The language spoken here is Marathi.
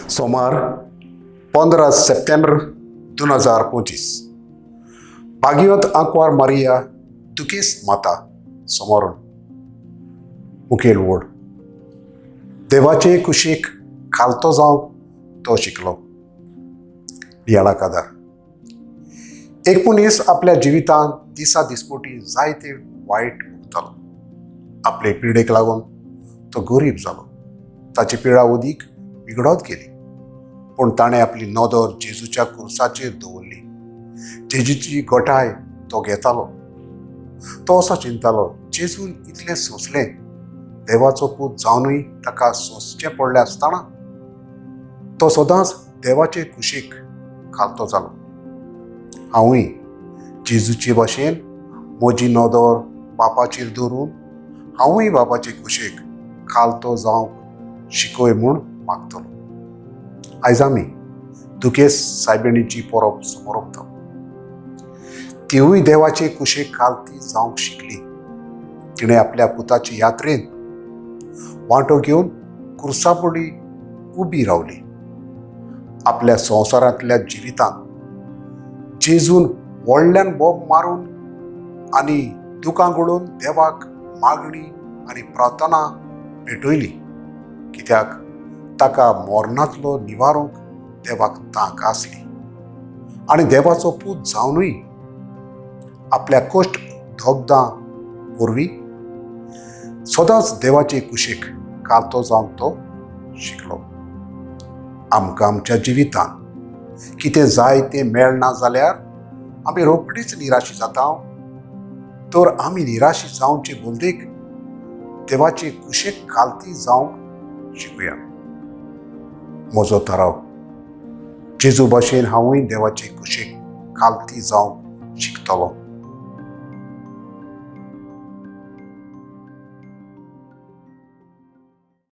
सोमार 15 सप्टेंबर 2025 भागवत आंकवार मारिया दुखेस माता समोरून मुखेल वोड देवाचे कुशीक खालतो जावंक तो शिकलो. याळा कादार एक मनीस आपल्या जिवितांत दिसा दिसपोटी जायते वायट भोगतालो. आपले पिडेक लागून तो गरीब जालो. ताची पिडा उदीक बिगडत गेली, पूण ताणें आपली नदर जेजूच्या कुर्साचेर दवरली. जेजूची गोठाय तो घेतालो. तो असो चिंतालो, जेजून इतलें सोंसलें, देवाचो पूत जावनूय ताका सोंसचें पडलें आसतना तो सदांच देवाचे कुशीक खालतो जालो. हांवूय जेजूचे भाशेन म्हजी नदर बापाचेर दवरून हांवूय बापाचे कुशीक खालतो जावंक शिकोय म्हूण मागतलो. आयज आमी दुखेस सायबिणीची परब समोर ओंपता. तिवूय देवाचे कुशीक खालती जावंक शिकली. तिणें आपल्या पुताची यात्रेन वांटो घेवन कुर्सापोडी उबी रावली. आपल्या संवसारांतल्या जिवितांत जेजून व्हडल्यान बोब मारून आनी दुकां घडोवन देवाक मागणी आनी प्रार्थना भेटयली, कित्याक ताका मोरणांतलो निवारूंक देवाक तांक आसली. आनी देवाचो पूत जावनूय आपल्या कश्ट धोगदां वरवीं सदांच देवाचे कुशीक खालतो जावंक तो शिकलो. आमकां आमच्या जिवितांत कितें जाय तें मेळना जाल्यार आमी रोखडीच निराशी जाता. तर आमी निराशी जावचे बोलदेक देवाचे कुशीक खालती जावंक शिकुया. म्हजो थाराव, जेजू भाशेन हांवूय देवाचे कुशीक खालती जावंक शिकतलो.